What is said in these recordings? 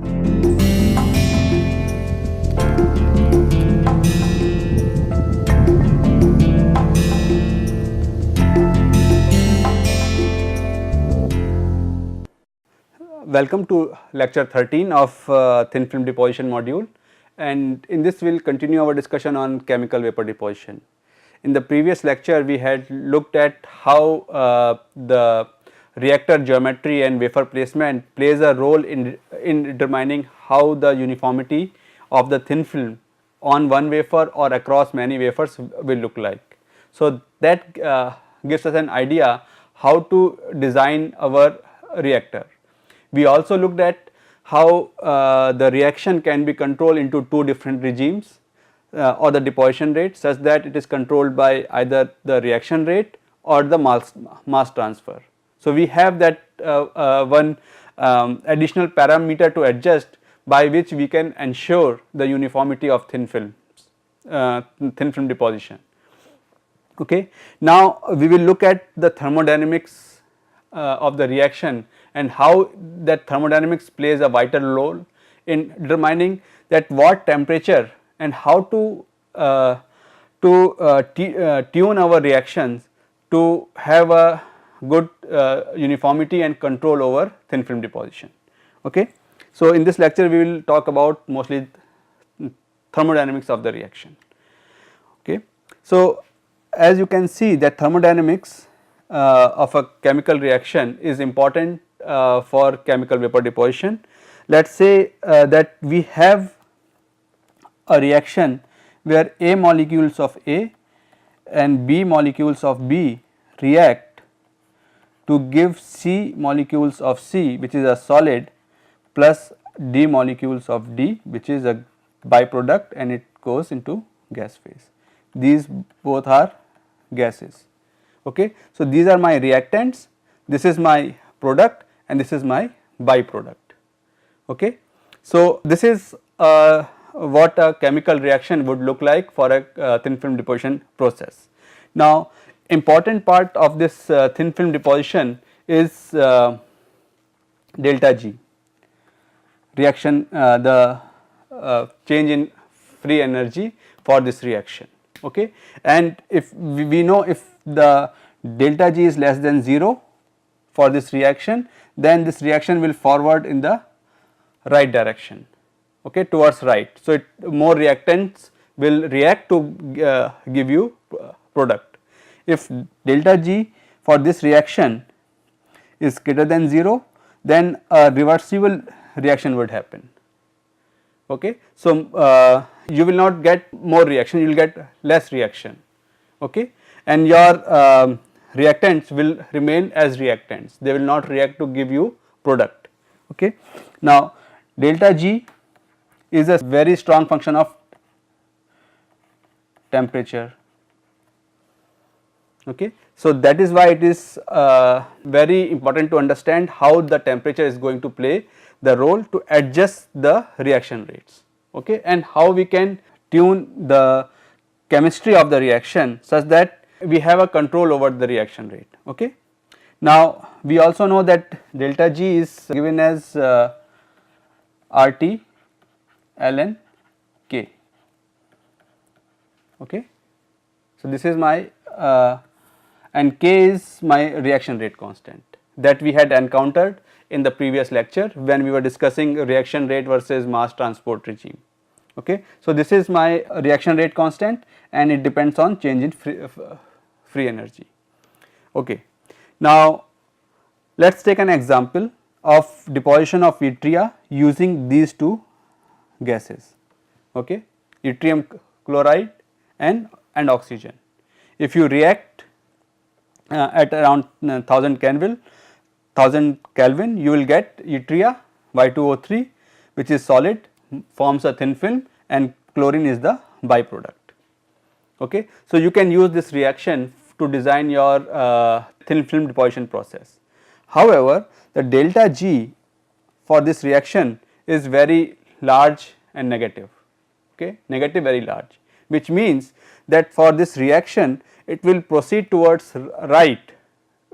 Welcome to lecture 13 of thin film deposition module, and in this we will continue our discussion on chemical vapor deposition. In the previous lecture we had looked at how the reactor geometry and wafer placement plays a role in determining how the uniformity of the thin film on one wafer or across many wafers will look like. So that gives us an idea how to design our reactor. We also looked at how the reaction can be controlled into two different regimes or the deposition rate, such that it is controlled by either the reaction rate or the mass transfer. So we have that one additional parameter to adjust, by which we can ensure the uniformity of thin film deposition. Okay. Now we will look at the thermodynamics of the reaction and how that thermodynamics plays a vital role in determining that what temperature and how to tune our reactions to have a good uniformity and control over thin film deposition. Okay. So in this lecture we will talk about mostly thermodynamics of the reaction. Okay. So as you can see that thermodynamics of a chemical reaction is important for chemical vapor deposition. Let us say that we have a reaction where A molecules of A and B molecules of B react to give C molecules of C, which is a solid, plus D molecules of D, which is a byproduct, and it goes into gas phase. These both are gases. Okay. So these are my reactants, this is my product and this is my byproduct. Okay. So this is what a chemical reaction would look like for a thin film deposition process. Now important part of this thin film deposition is delta G, reaction, the change in free energy for this reaction. Okay. And if we know if the delta G is less than 0 for this reaction, then this reaction will forward in the right direction, okay, towards right. So more reactants will react to give you product. If delta G for this reaction is greater than 0, then a reversible reaction would happen. Okay. So you will not get more reaction, you will get less reaction. Okay. And your reactants will remain as reactants, they will not react to give you product. Okay. Now delta G is a very strong function of temperature. Okay. So that is why it is very important to understand how the temperature is going to play the role to adjust the reaction rates. Okay. And how we can tune the chemistry of the reaction such that we have a control over the reaction rate. Okay. Now we also know that delta G is given as RT ln K. Okay. So this is my and K is my reaction rate constant that we had encountered in the previous lecture when we were discussing reaction rate versus mass transport regime. Okay. So this is my reaction rate constant and it depends on change in free energy. Okay. Now let us take an example of deposition of yttria using these two gases, okay, yttrium chloride and oxygen. If you react at around 1000 Kelvin, you will get yttria Y2O3, which is solid, forms a thin film, and chlorine is the byproduct. Okay. So you can use this reaction to design your thin film deposition process. However, the delta G for this reaction is very large and negative, okay, negative very large, which means that for this reaction it will proceed towards right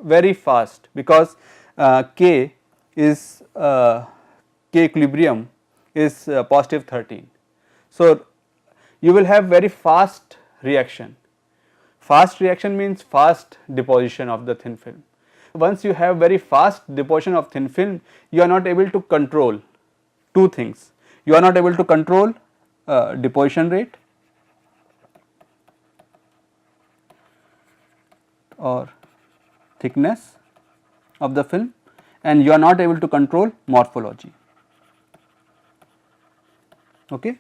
very fast because K is K equilibrium is positive 13. So, you will have very fast reaction. Fast reaction means fast deposition of the thin film. Once you have very fast deposition of thin film, you are not able to control two things. You are not able to control deposition rate or thickness of the film, and you are not able to control morphology. Okay.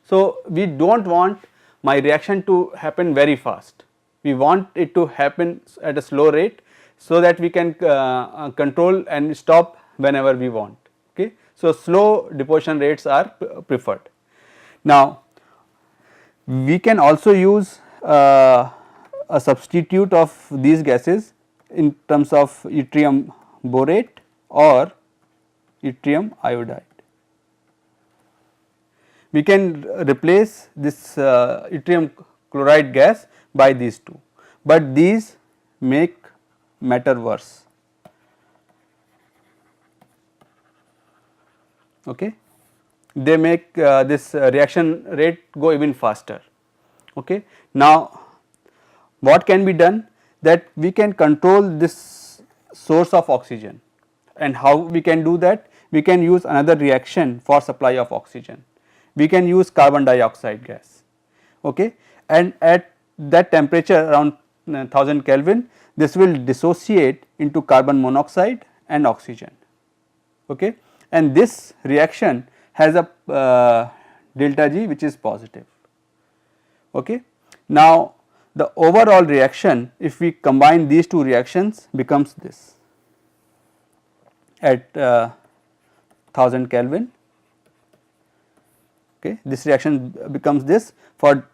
So, we do not want my reaction to happen very fast, we want it to happen at a slow rate, so that we can control and stop whenever we want. Okay. So, slow deposition rates are preferred. Now, we can also use a substitute of these gases in terms of yttrium borate or yttrium iodide. We can replace this yttrium chloride gas by these two, but these make matter worse. Okay. They make this reaction rate go even faster. Okay. Now, what can be done, that we can control this source of oxygen, and how we can do that? We can use another reaction for supply of oxygen. We can use carbon dioxide gas, okay, and at that temperature around 1000 Kelvin, this will dissociate into carbon monoxide and oxygen, okay, and this reaction has a delta G which is positive. Okay. Now, the overall reaction, if we combine these two reactions, becomes this at 1000 Kelvin. Okay. This reaction becomes this, for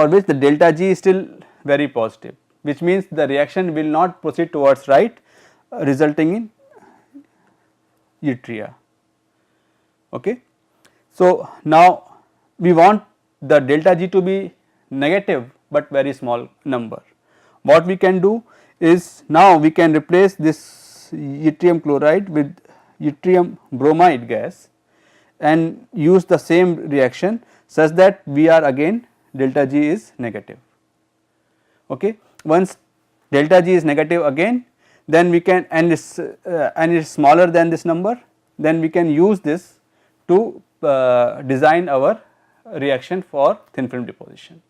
which the delta G is still very positive, which means the reaction will not proceed towards right, resulting in yttria. Okay. So, now we want the delta G to be negative, but very small number. What we can do is, now we can replace this yttrium chloride with yttrium bromide gas and use the same reaction such that we are again delta G is negative. Okay. Once delta G is negative again, then we can, and is smaller than this number, then we can use this to design our reaction for thin film deposition.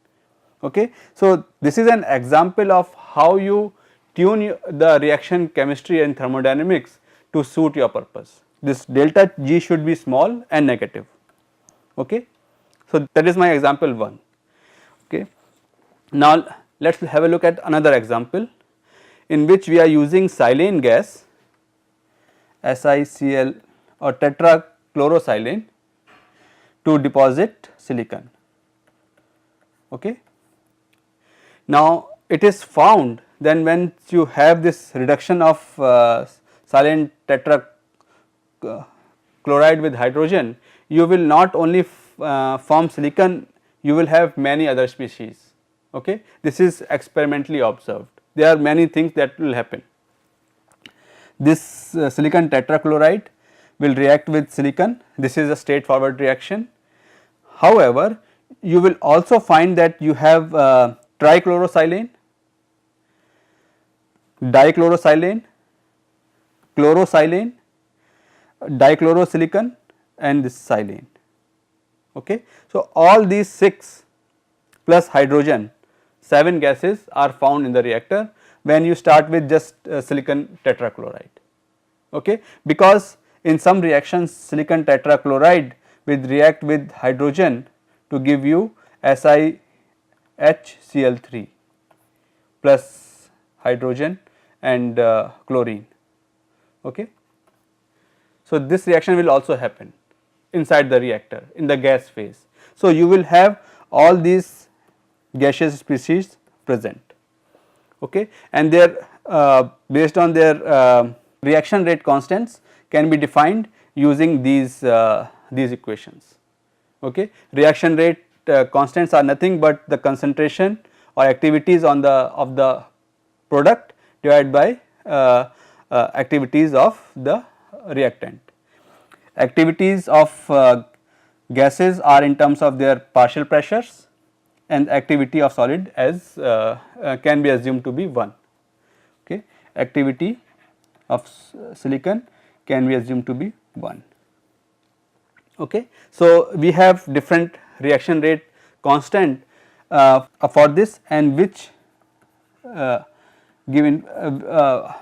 Okay. So, this is an example of how you tune the reaction chemistry and thermodynamics to suit your purpose. This delta G should be small and negative. Okay. So, that is my example 1. Okay. Now, let us have a look at another example in which we are using silane gas, SiCl or tetrachlorosilane, to deposit silicon. Okay. Now, it is found then when you have this reduction of silane tetrachloride with hydrogen, you will not only form silicon, you will have many other species. Okay. This is experimentally observed. There are many things that will happen. This silicon tetrachloride will react with silicon. This is a straightforward reaction. However, you will also find that you have trichlorosilane, dichlorosilane, chlorosilane, dichlorosilicon and this silane. Okay. So, all these 6 plus hydrogen, 7 gases are found in the reactor when you start with just silicon tetrachloride. Okay. Because in some reactions silicon tetrachloride will react with hydrogen to give you SiHCl3 plus hydrogen and chlorine. Okay. So, this reaction will also happen inside the reactor in the gas phase. So, you will have all these gaseous species present, okay, and their based on their reaction rate constants can be defined using these equations. Okay. Reaction rate constants are nothing but the concentration or activities on the product divided by activities of the reactant. Activities of gases are in terms of their partial pressures, and activity of solid as can be assumed to be 1. Okay. Activity of silicon can be assumed to be 1. Okay. So, we have different reaction rate constant for this, and which given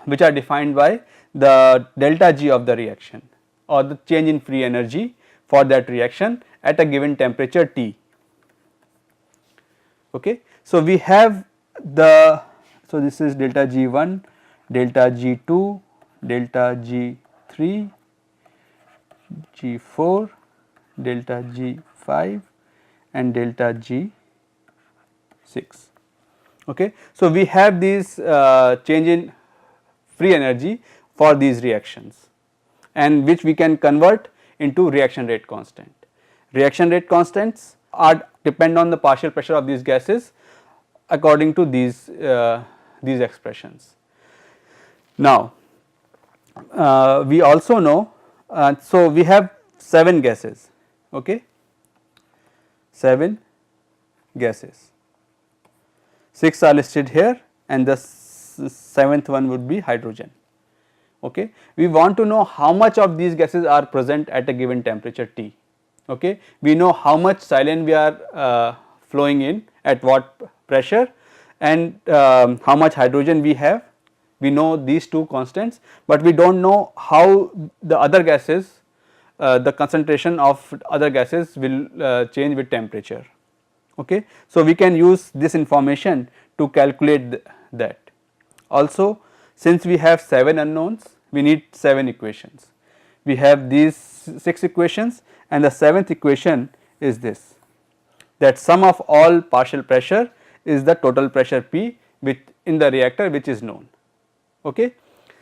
which are defined by the delta G of the reaction, or the change in free energy for that reaction at a given temperature T. Okay. So, we have the, so this is delta G1, delta G2, delta G3, G4, delta G5 and delta G6. Okay. So, we have these change in free energy for these reactions, and which we can convert into reaction rate constant. Reaction rate constants are depend on the partial pressure of these gases according to these expressions. Now, we also know, so we have 7 gases, okay, 7 gases, 6 are listed here, and the 7th one would be hydrogen. Okay. We want to know how much of these gases are present at a given temperature T. Okay. We know how much silane we are flowing in at what pressure, and how much hydrogen we have. We know these two constants, but we do not know how the other gases, the concentration of other gases will change with temperature. Okay. So, we can use this information to calculate that. Also, since we have 7 unknowns, we need 7 equations. We have these 6 equations, and the 7th equation is this, that sum of all partial pressure is the total pressure P which in the reactor, which is known. Okay.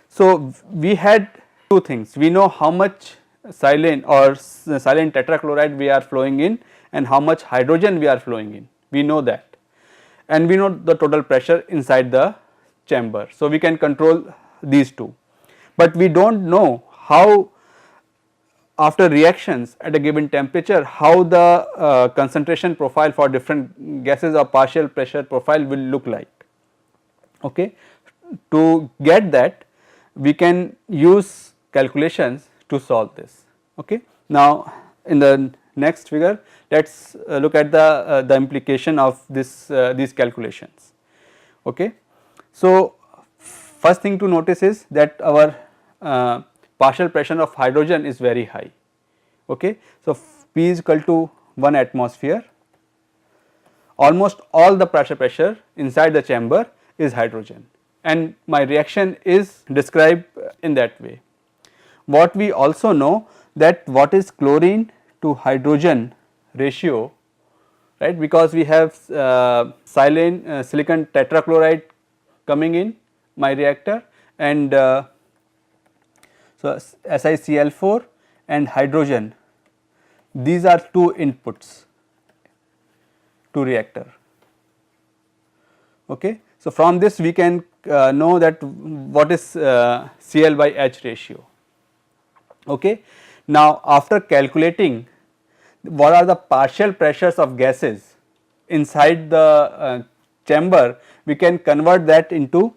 So, we had two things, we know how much silane or silane tetrachloride we are flowing in, and how much hydrogen we are flowing in, we know that, and we know the total pressure inside the chamber. So, we can control these two, but we do not know how after reactions at a given temperature, how the concentration profile for different gases or partial pressure profile will look like. Okay. To get that, we can use calculations to solve this. Okay. Now, in the next figure, let us look at the implication of this these calculations. Okay. So, first thing to notice is that our partial pressure of hydrogen is very high. Okay. So, P is equal to 1 atmosphere. Almost all the pressure inside the chamber is hydrogen, and my reaction is described in that way. What we also know, that what is chlorine to hydrogen ratio, right, because we have silane silicon tetrachloride coming in my reactor, and so SiCl4 and hydrogen, these are two inputs to reactor. Okay. So, from this we can know that what is Cl by H ratio. Okay. Now, after calculating what are the partial pressures of gases inside the chamber, we can convert that into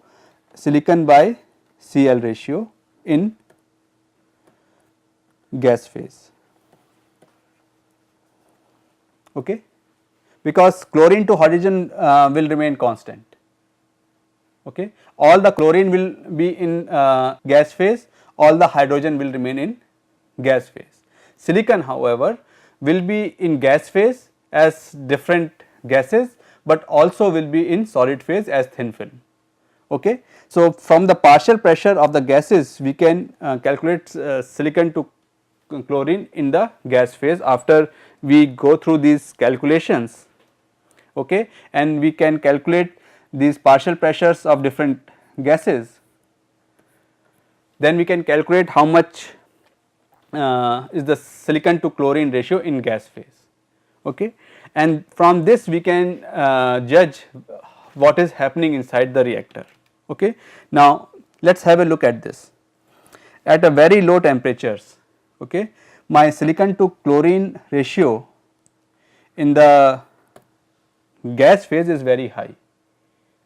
silicon by Cl ratio in gas phase. Okay. Because chlorine to hydrogen will remain constant. Okay. All the chlorine will be in gas phase, all the hydrogen will remain in gas phase. Silicon, however, will be in gas phase as different gases, but also will be in solid phase as thin film. Okay. So, from the partial pressure of the gases, we can calculate silicon to chlorine in the gas phase after we go through these calculations. Okay. And we can calculate these partial pressures of different gases, then we can calculate how much is the silicon to chlorine ratio in gas phase. Okay. And from this we can judge what is happening inside the reactor. Okay. Now, let us have a look at this. At a very low temperatures, okay, my silicon to chlorine ratio in the gas phase is very high,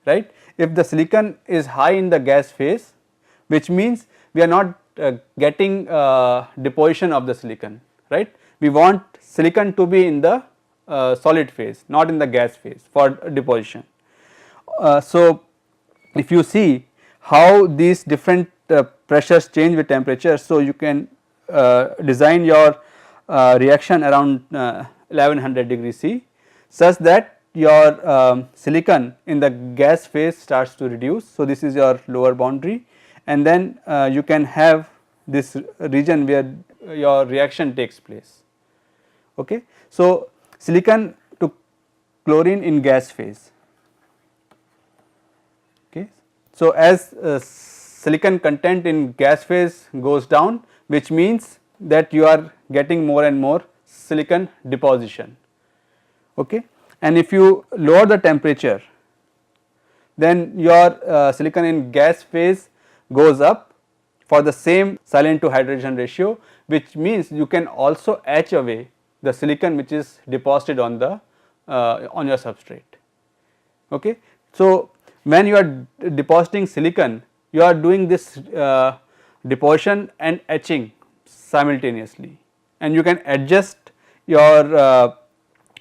right. If the silicon is high in the gas phase, which means we are not getting deposition of the silicon, right. We want silicon to be in the solid phase, not in the gas phase for deposition. So, if you see how these different pressures change with temperature, so you can design your reaction around 1100 degree C such that your silicon in the gas phase starts to reduce. So, this is your lower boundary, and then you can have this region where your reaction takes place. Okay. So, silicon to chlorine in gas phase. Okay. So, as silicon content in gas phase goes down, which means that you are getting more and more silicon deposition. Okay. And if you lower the temperature, then your silicon in gas phase goes up for the same silane to hydrogen ratio, which means you can also etch away the silicon which is deposited on the on your substrate. Okay. So, when you are depositing silicon, you are doing this deposition and etching simultaneously, and you can adjust your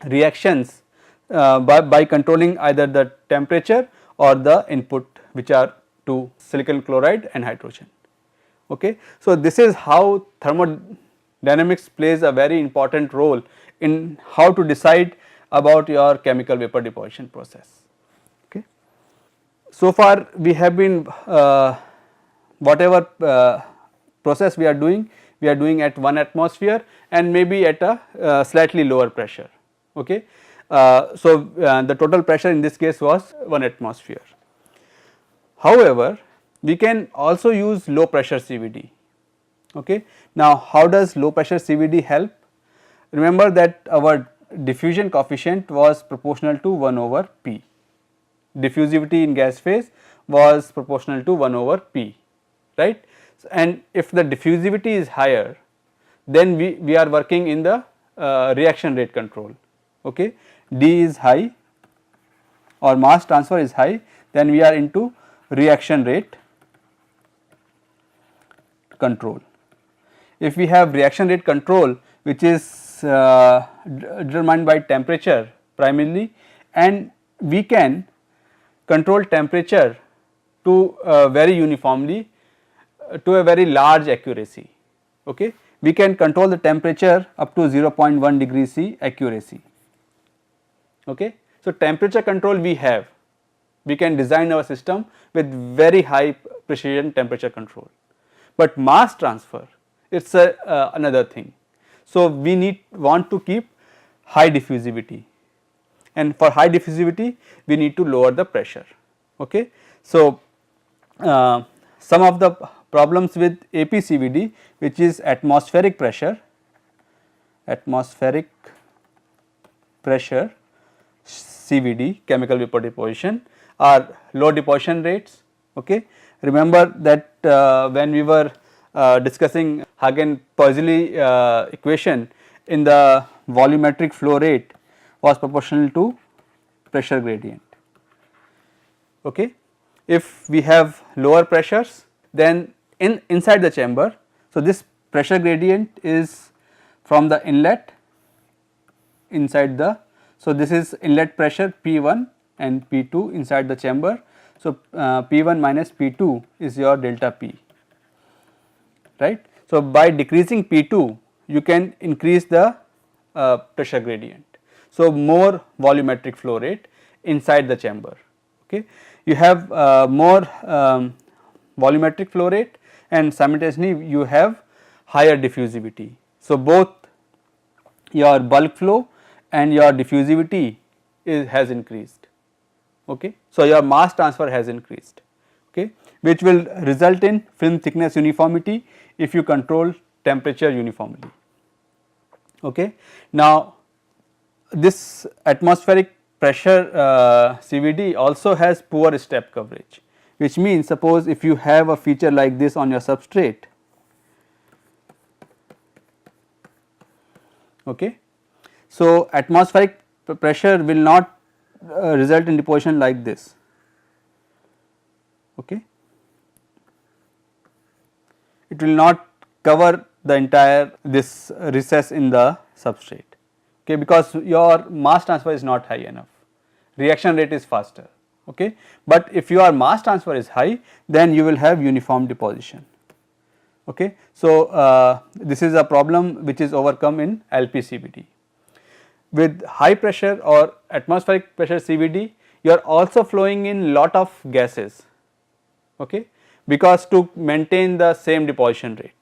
reactions by controlling either the temperature or the input, which are to silicon chloride and hydrogen. Okay. So, this is how thermodynamics plays a very important role in how to decide about your chemical vapor deposition process. Okay. So far we have been whatever process we are doing at 1 atmosphere and maybe at a slightly lower pressure. Okay. So, the total pressure in this case was 1 atmosphere. However, we can also use low pressure CVD. Okay. Now, how does low pressure CVD help? Remember that our diffusion coefficient was proportional to 1 over P. Diffusivity in gas phase was proportional to 1 over P, right. And if the diffusivity is higher, then we are working in the reaction rate control. Okay. D is high or mass transfer is high, then we are into reaction rate control. If we have reaction rate control, which is determined by temperature primarily, and we can control temperature to very uniformly to a very large accuracy. Okay. We can control the temperature up to 0.1 degree C accuracy. Okay. So, temperature control we have, we can design our system with very high precision temperature control, but mass transfer it is another thing. So, we want to keep high diffusivity, and for high diffusivity we need to lower the pressure. Okay. So, some of the problems with APCVD, which is atmospheric pressure CVD, chemical vapor deposition, are low deposition rates. Okay. Remember that when we were discussing Hagen-Poiseuille equation, in the volumetric flow rate was proportional to pressure gradient. Okay. If we have lower pressures, then inside the chamber, so this pressure gradient is from the inlet inside the, so this is inlet pressure P1 and P2 inside the chamber. So, P1 minus P2 is your delta P, right. So, by decreasing P2 you can increase the pressure gradient. So, more volumetric flow rate inside the chamber. Okay. You have more volumetric flow rate and simultaneously you have higher diffusivity. So, both your bulk flow and your diffusivity has increased. Okay. So, your mass transfer has increased, okay, which will result in film thickness uniformity if you control temperature uniformly. Okay. Now, this atmospheric pressure CVD also has poor step coverage, which means suppose if you have a feature like this on your substrate, Okay. So, atmospheric pressure will not result in deposition like this. Okay. It will not cover the entire this recess in the substrate, okay, because your mass transfer is not high enough, reaction rate is faster. Okay. But if your mass transfer is high, then you will have uniform deposition. Okay. So, this is a problem which is overcome in LPCVD. With high pressure or atmospheric pressure CVD, you are also flowing in lot of gases, okay, because to maintain the same deposition rate,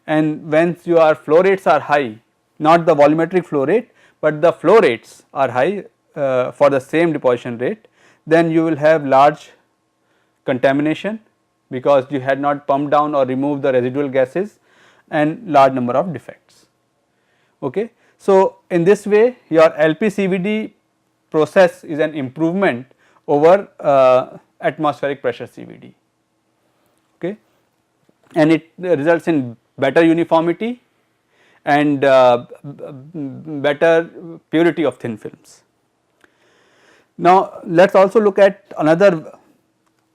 and when your flow rates are high, not the volumetric flow rate, but the flow rates are high for the same deposition rate, then you will have large contamination because you had not pumped down or removed the residual gases and large number of defects. Okay. So, in this way your LPCVD process is an improvement over atmospheric pressure CVD, okay, and it results in better uniformity and better purity of thin films. Now, let us also look at another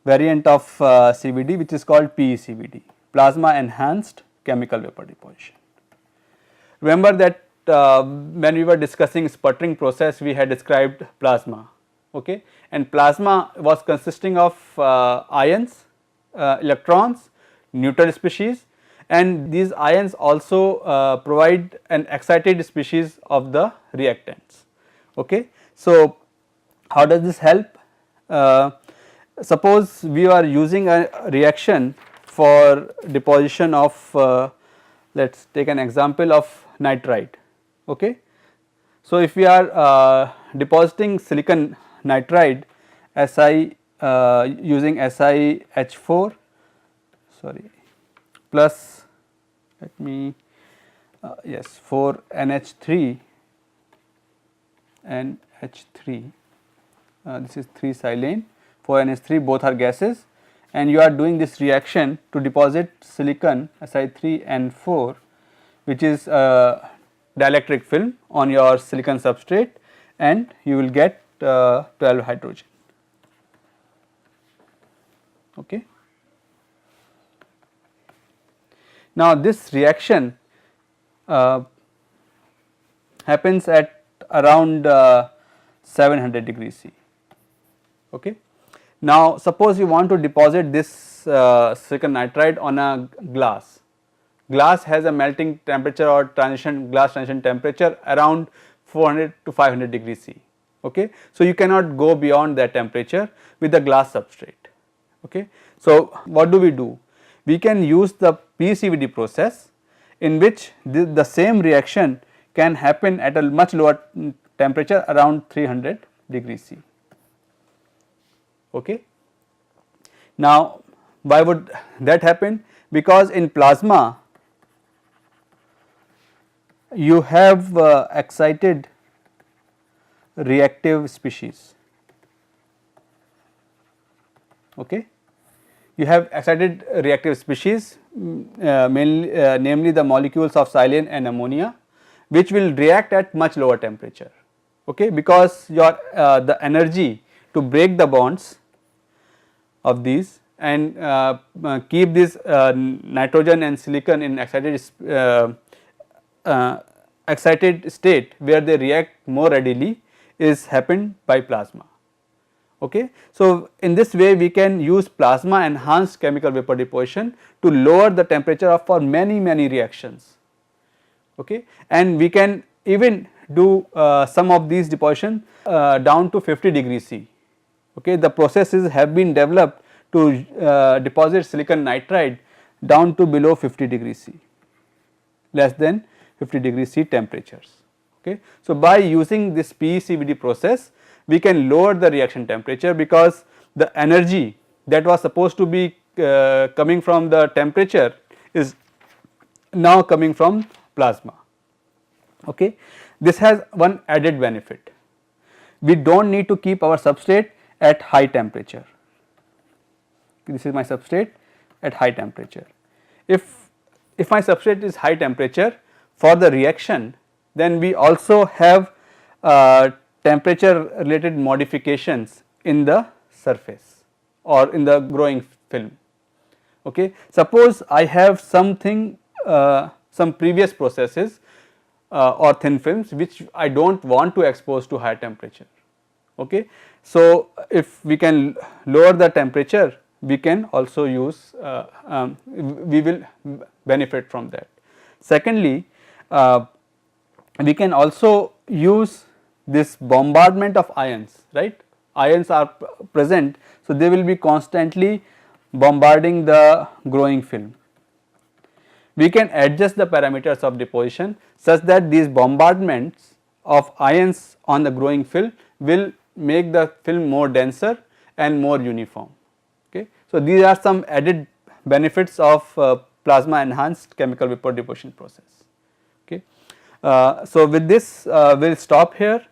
variant of CVD, which is called PECVD, plasma enhanced chemical vapor deposition. Remember that when we were discussing sputtering process, we had described plasma, okay, and plasma was consisting of ions, electrons, neutral species, and these ions also provide an excited species of the reactants. Okay. So, how does this help? Suppose we are using a reaction for deposition of let us take an example of nitride. Okay. So, if we are depositing silicon nitride Si using SiH4 sorry plus let me yes 4 NH3 and H3 this is 3 silane 4 NH3 both are gases, and you are doing this reaction to deposit silicon Si3 and 4, which is a dielectric film on your silicon substrate, and you will get 12 hydrogen. Okay. Now, this reaction happens at around 700 degrees C. Okay. Now, suppose you want to deposit this silicon nitride on a glass. Glass has a melting temperature or glass transition temperature around 400 to 500 degrees C. Okay. So, you cannot go beyond that temperature with the glass substrate. Okay. So, what do? We can use the PECVD process in which the same reaction can happen at a much lower temperature around 300 degrees C. Okay. Now, why would that happen? Because in plasma you have excited reactive species. Okay. You have excited reactive species namely the molecules of silane and ammonia, which will react at much lower temperature. Okay. Because your the energy to break the bonds of these and keep this nitrogen and silicon in excited state where they react more readily is happened by plasma. Okay. So, in this way we can use plasma enhanced chemical vapor deposition to lower the temperature of for many reactions. Okay. And we can even do some of these deposition down to 50 degrees C. Okay. The processes have been developed to deposit silicon nitride down to below 50 degrees C, less than 50 degrees C temperatures. Okay. So, by using this PECVD process, we can lower the reaction temperature because the energy that was supposed to be coming from the temperature is now coming from plasma. Okay. This has one added benefit. We do not need to keep our substrate at high temperature. This is my substrate at high temperature. If my substrate is high temperature, for the reaction then we also have temperature related modifications in the surface or in the growing film. Okay. Suppose I have something some previous processes or thin films which I do not want to expose to high temperature. Okay. So, if we can lower the temperature, we can also use we will benefit from that. Secondly, we can also use this bombardment of ions, right. Ions are present, so they will be constantly bombarding the growing film. We can adjust the parameters of deposition such that these bombardments of ions on the growing film will make the film more denser and more uniform. Okay. So, these are some added benefits of plasma enhanced chemical vapor deposition process. Okay. So, with this we will stop here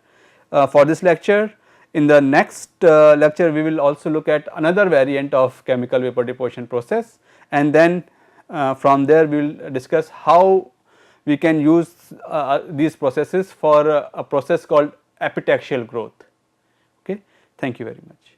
for this lecture. In the next lecture we will also look at another variant of chemical vapor deposition process, and then from there we will discuss how we can use these processes for a process called epitaxial growth. Okay. Thank you very much.